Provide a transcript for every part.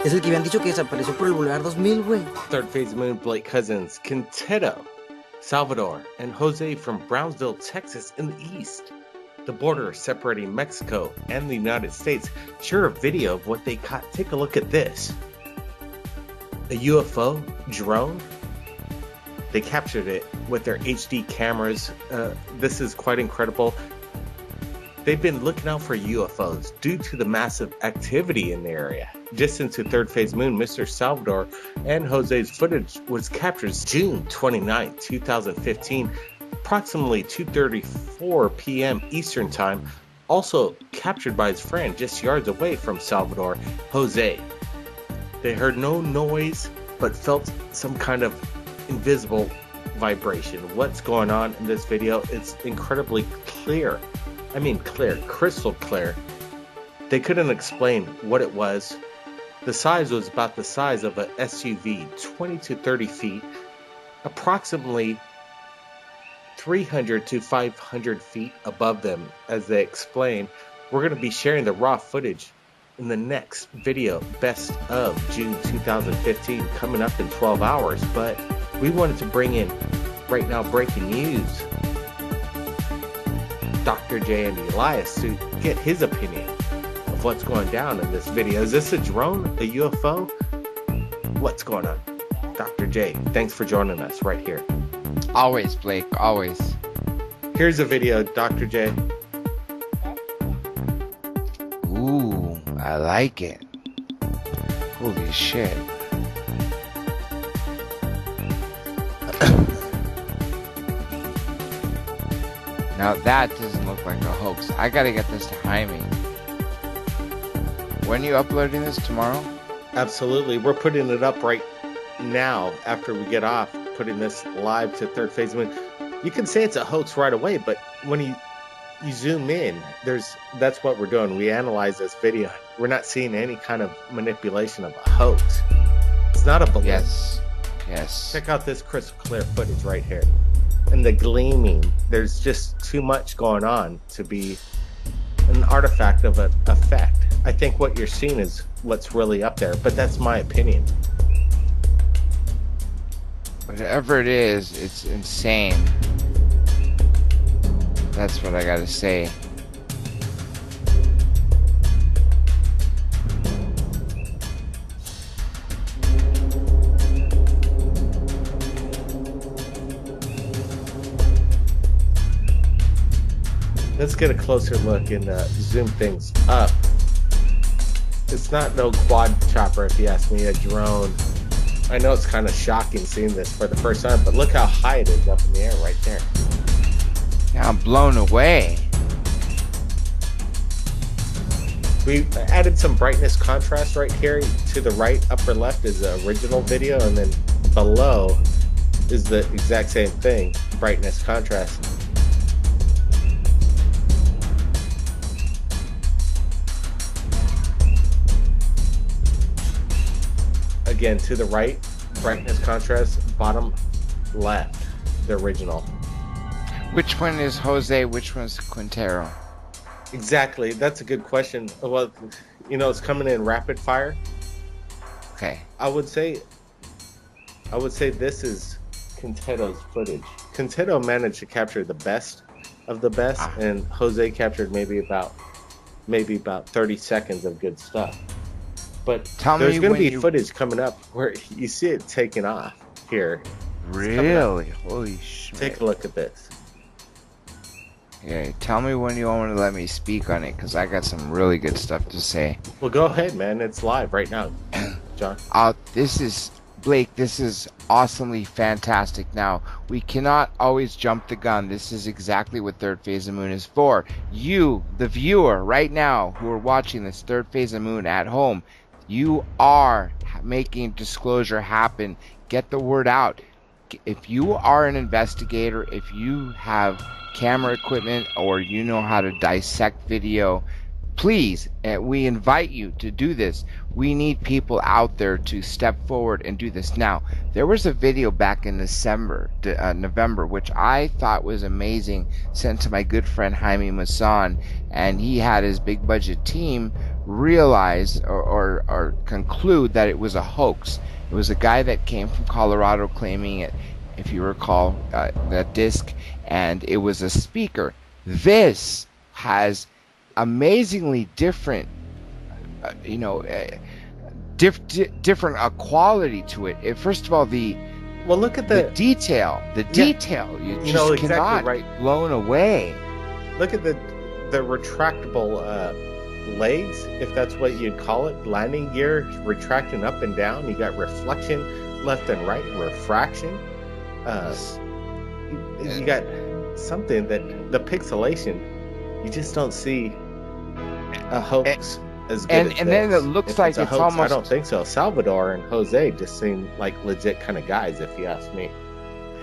Es el que habían dicho que desapareció por el Boulevard 2000, güey. Third Phase Moon Blake cousins Quinteto, Salvador, and Jose from Brownsville, Texas in the east. The border separating Mexico and the United States share a video of what they caught. Take a look at this. A UFO drone. They captured it with their HD cameras. This is quite incredible. They've been looking out for UFOs due to the massive activity in the area. Distant to Third Phase Moon, Mr. Salvador and Jose's footage was captured June 29, 2015, approximately 2:34 p.m. Eastern Time, also captured by his friend just yards away from Salvador, Jose. They heard no noise, but felt some kind of invisible vibration. What's going on in this video? It's incredibly clear. I mean clear, crystal clear. They couldn't explain what it was. The size was about the size of an SUV, 20 to 30 feet, approximately 300 to 500 feet above them. As they explain, we're going to be sharing the raw footage in the next video, best of June 2015, coming up in 12 hours. But we wanted to bring in right now breaking news. Dr. J and Elias to get his opinion of what's going down in this video. Is this a drone? A UFO? What's going on? Dr. J, thanks for joining us right here. Always, Blake, always. Here's a video, Dr. J. Ooh, I like it. Holy shit. Now that doesn't look like a hoax. I gotta get this to Jaime. When are you uploading this? Tomorrow? Absolutely. We're putting it up right now after we get off, putting this live to Third Phase Moon. You can say it's a hoax right away, but when you zoom in, that's what we're doing. We analyze this video. We're not seeing any kind of manipulation of a hoax. It's not a balloon. Yes. Check out this crystal clear footage right here. And the gleaming, there's just too much going on to be an artifact of an effect. I think what you're seeing is what's really up there, but that's my opinion. Whatever it is, it's insane. That's what I gotta say. Let's get a closer look and zoom things up. It's not no quad chopper, if you ask me, a drone. I know it's kind of shocking seeing this for the first time, but look how high it is up in the air right there. Now I'm blown away. We added some brightness contrast right here. To the right, upper left is the original video, and then below is the exact same thing, brightness contrast. Again, to the right, brightness contrast, bottom left, the original. Which one is Jose? Which one's Quintero? Exactly, that's a good question. Well, you know, it's coming in rapid fire. Okay. I would say this is Quinteto's footage. Quintero managed to capture the best of the best, and Jose captured maybe about 30 seconds of good stuff. But there's going to be footage coming up where you see it taking off here. Really? Holy shit. Take a look at this. Yeah, tell me when you want to let me speak on it, because I got some really good stuff to say. Well, go ahead, man. It's live right now, John. This is, Blake, this is awesomely fantastic. Now, we cannot always jump the gun. This is exactly what Third Phase of Moon is for. You, the viewer, right now, who are watching this Third Phase of Moon at home, you are making disclosure happen. Get the word out. If you are an investigator, if you have camera equipment, or you know how to dissect video, please, we invite you to do this. We need people out there to step forward and do this. Now, there was a video back in November, which I thought was amazing, sent to my good friend Jaime Maussan, and he had his big budget team realize or conclude that it was a hoax. It was a guy that came from Colorado claiming it, if you recall, that disc, and it was a speaker. This has amazingly different different quality to it. First of all, look at the detail. The detail, you just exactly cannot right. be blown away. Look at the retractable legs, if that's what you'd call it. Landing gear retracting up and down. You got reflection left and right, refraction. You got something that the pixelation, you just don't see a hoax as good as and then this. it looks If like it's a it's hoax, almost. I don't think so. Salvador and Jose just seem like legit kind of guys, if you ask me.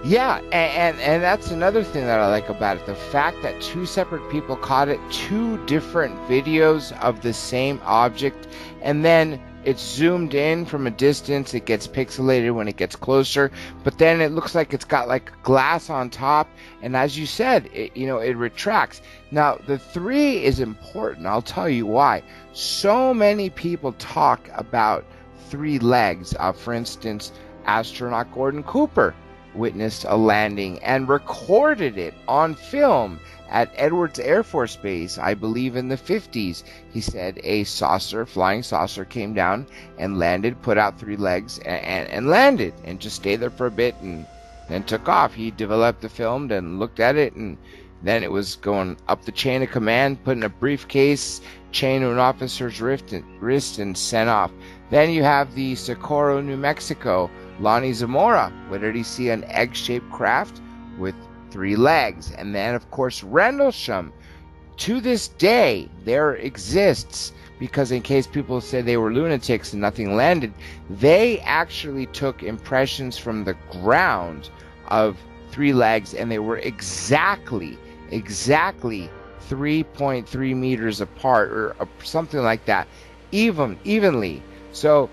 Yeah, and that's another thing that I like about it. The fact that two separate people caught it, two different videos of the same object, and then it's zoomed in from a distance, it gets pixelated when it gets closer, but then it looks like it's got like glass on top, and as you said, it retracts. Now, the 3 is important. I'll tell you why. So many people talk about 3 legs. For instance, astronaut Gordon Cooper witnessed a landing and recorded it on film at Edwards Air Force Base, I believe in the 50s. He said a flying saucer came down and landed, put out 3 legs, and landed, and just stayed there for a bit and then took off. He developed the film and looked at it, and then it was going up the chain of command, put in a briefcase, chain to an officer's wrist, and sent off. Then you have the Socorro, New Mexico, Lonnie Zamora. What did he see? An egg-shaped craft with 3 legs. And then, of course, Rendlesham. To this day, there exists, because in case people say they were lunatics and nothing landed, they actually took impressions from the ground of 3 legs, and they were exactly 3.3 meters apart, or something like that, evenly. So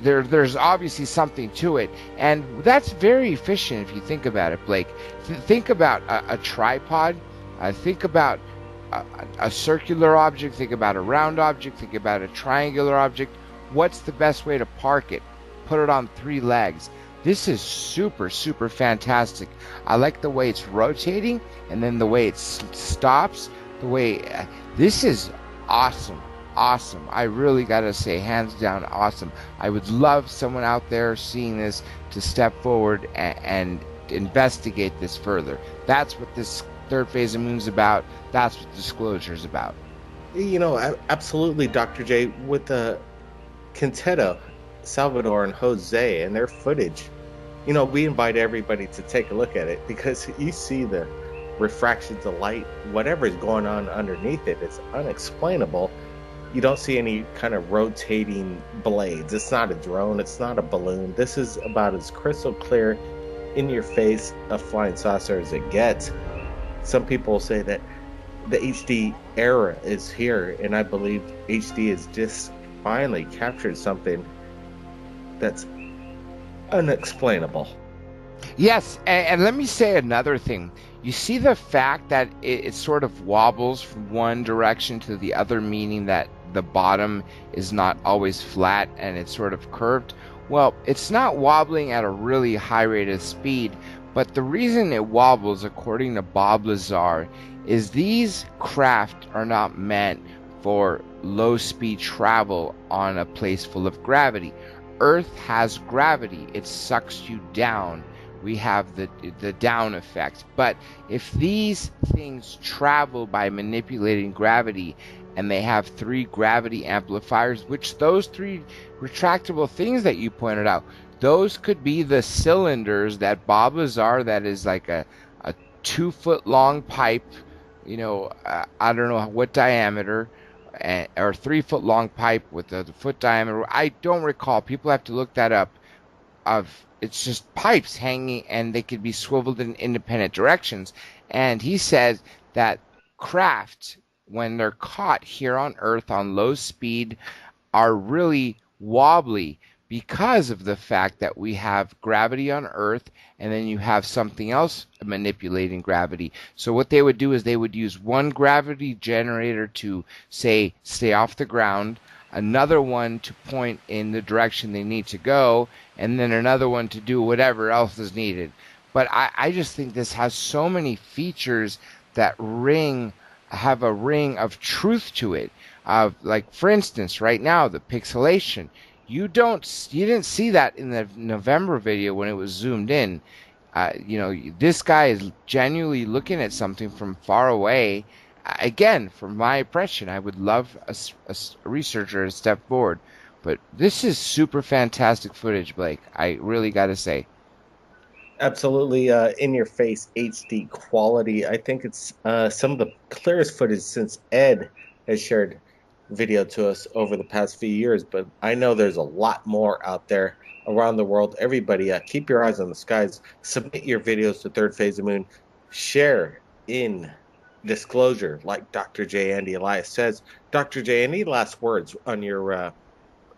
there's obviously something to it, and that's very efficient if you think about it, Blake. Think about a tripod. Think about a circular object. Think about a round object. Think about a triangular object. What's the best way to park it? Put it on 3 legs. This is super fantastic. I like the way it's rotating, and then the way it stops. This is awesome. I really gotta say, hands down, awesome. I would love someone out there seeing this to step forward and investigate this further. That's what this third phase of Moon's about. That's what disclosure is about. Absolutely, Dr. J. With the Quinteto, Salvador, and Jose and their footage, we invite everybody to take a look at it, because you see the refractions of light, whatever is going on underneath it. It's unexplainable. You don't see any kind of rotating blades. It's not a drone. It's not a balloon. This is about as crystal clear, in your face, a flying saucer as it gets. Some people say that the HD era is here, and I believe HD has just finally captured something that's unexplainable. Yes, and let me say another thing. You see the fact that it sort of wobbles from one direction to the other, meaning that the bottom is not always flat and it's sort of curved? Well, it's not wobbling at a really high rate of speed, but the reason it wobbles, according to Bob Lazar, is these craft are not meant for low-speed travel on a place full of gravity. Earth has gravity. It sucks you down. We have the down effect. But if these things travel by manipulating gravity, and they have 3 gravity amplifiers, which those 3 retractable things that you pointed out, those could be the cylinders that Bob Lazar, that is like a 2-foot long pipe, I don't know what diameter, or 3-foot long pipe with a foot diameter. I don't recall. People have to look that up. It's just pipes hanging, and they could be swiveled in independent directions. And he says that craft, when they're caught here on Earth on low speed, are really wobbly because of the fact that we have gravity on Earth, and then you have something else manipulating gravity. So what they would do is they would use one gravity generator to, say, stay off the ground, another one to point in the direction they need to go, and then another one to do whatever else is needed. But I just think this has so many features that have a ring of truth to it. Like, for instance, right now, the pixelation. You didn't see that in the November video when it was zoomed in. This guy is genuinely looking at something from far away. Again, from my impression, I would love a researcher to step forward. But this is super fantastic footage, Blake. I really got to say. Absolutely, in-your-face HD quality. I think it's some of the clearest footage since Ed has shared video to us over the past few years, but I know there's a lot more out there around the world. Everybody, keep your eyes on the skies. Submit your videos to Third Phase of Moon. Share in disclosure, like Dr. J. Andy Elias says. Dr. J. Any last words on your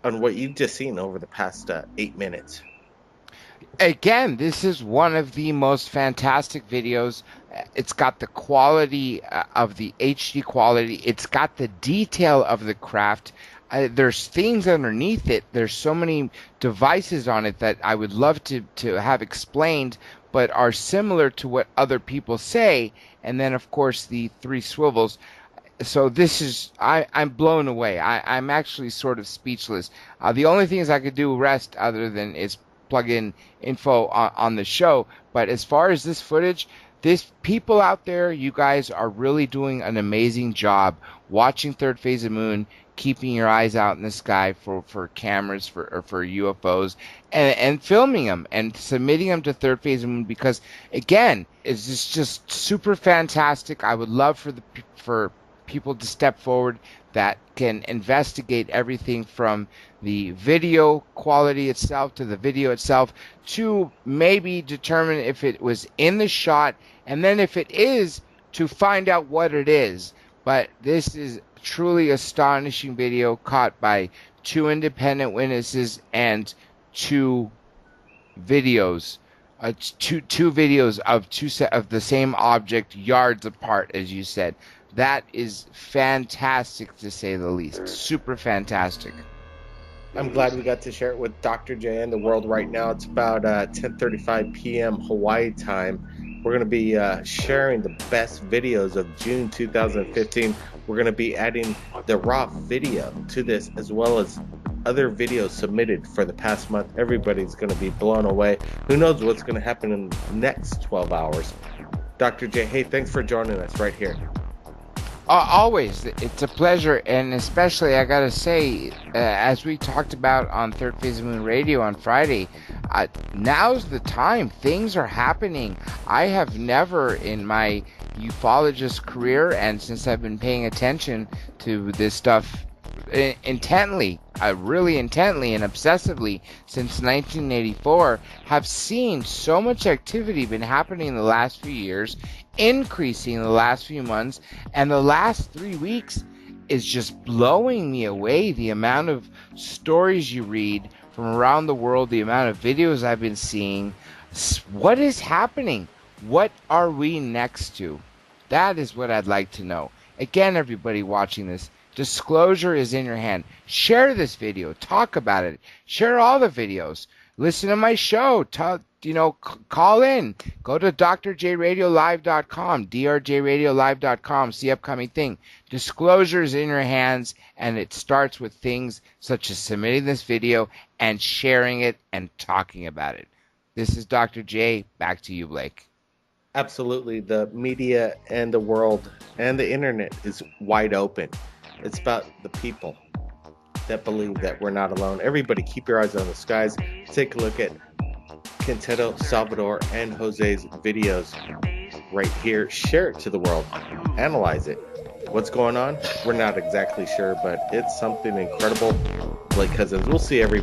on what you've just seen over the past 8 minutes? Again, this is one of the most fantastic videos. It's got the quality of the HD quality. It's got the detail of the craft. There's things underneath it. There's so many devices on it that I would love to have explained, but are similar to what other people say. And then, of course, the 3 swivels. So this is, I'm blown away. I'm actually sort of speechless. The only things I could do rest other than is plug in info on the show. But as far as this footage, people out there, you guys are really doing an amazing job watching Third Phase of Moon, keeping your eyes out in the sky for cameras, for UFOs, and filming them and submitting them to Third Phase of Moon, because, again, it's just super fantastic. I would love for people to step forward that can investigate everything from the video quality itself to the video itself to maybe determine if it was in the shot, and then if it is, to find out what it is. But this is truly astonishing video caught by 2 independent witnesses and 2 videos. Two videos of the same object yards apart, as you said. That is fantastic, to say the least. Super fantastic. I'm glad we got to share it with Dr. J and the world right now. It's about 10:35 p.m. Hawaii time. We're going to be sharing the best videos of June 2015. We're going to be adding the raw video to this, as well as other videos submitted for the past month. Everybody's going to be blown away. Who knows what's going to happen in the next 12 hours. Dr. J, hey, thanks for joining us right here. Always. It's a pleasure, and especially, I gotta say, as we talked about on Third Phase of Moon Radio on Friday, now's the time. Things are happening. I have never, in my ufologist career, and since I've been paying attention to this stuff intently, really intently and obsessively since 1984, have seen so much activity been happening in the last few years, increasing in the last few months, and the last 3 weeks is just blowing me away. The amount of stories you read from around the world, the amount of videos I've been seeing. What is happening? What are we next to? That is what I'd like to know. Again, everybody watching this, disclosure is in your hand. Share this video. Talk about it. Share all the videos. Listen to my show. Call in. Go to drjradiolive.com, drjradiolive.com, see upcoming thing. Disclosure is in your hands, and it starts with things such as submitting this video and sharing it and talking about it. This is Dr. J. Back to you, Blake. Absolutely. The media and the world and the internet is wide open. It's about the people that believe that we're not alone. Everybody keep your eyes on the skies. Take a look at Quinteto, Salvador, and Jose's videos right here. Share it to the world. Analyze it. What's going on? We're not exactly sure, but it's something incredible. Blake Cousins. We'll see everybody.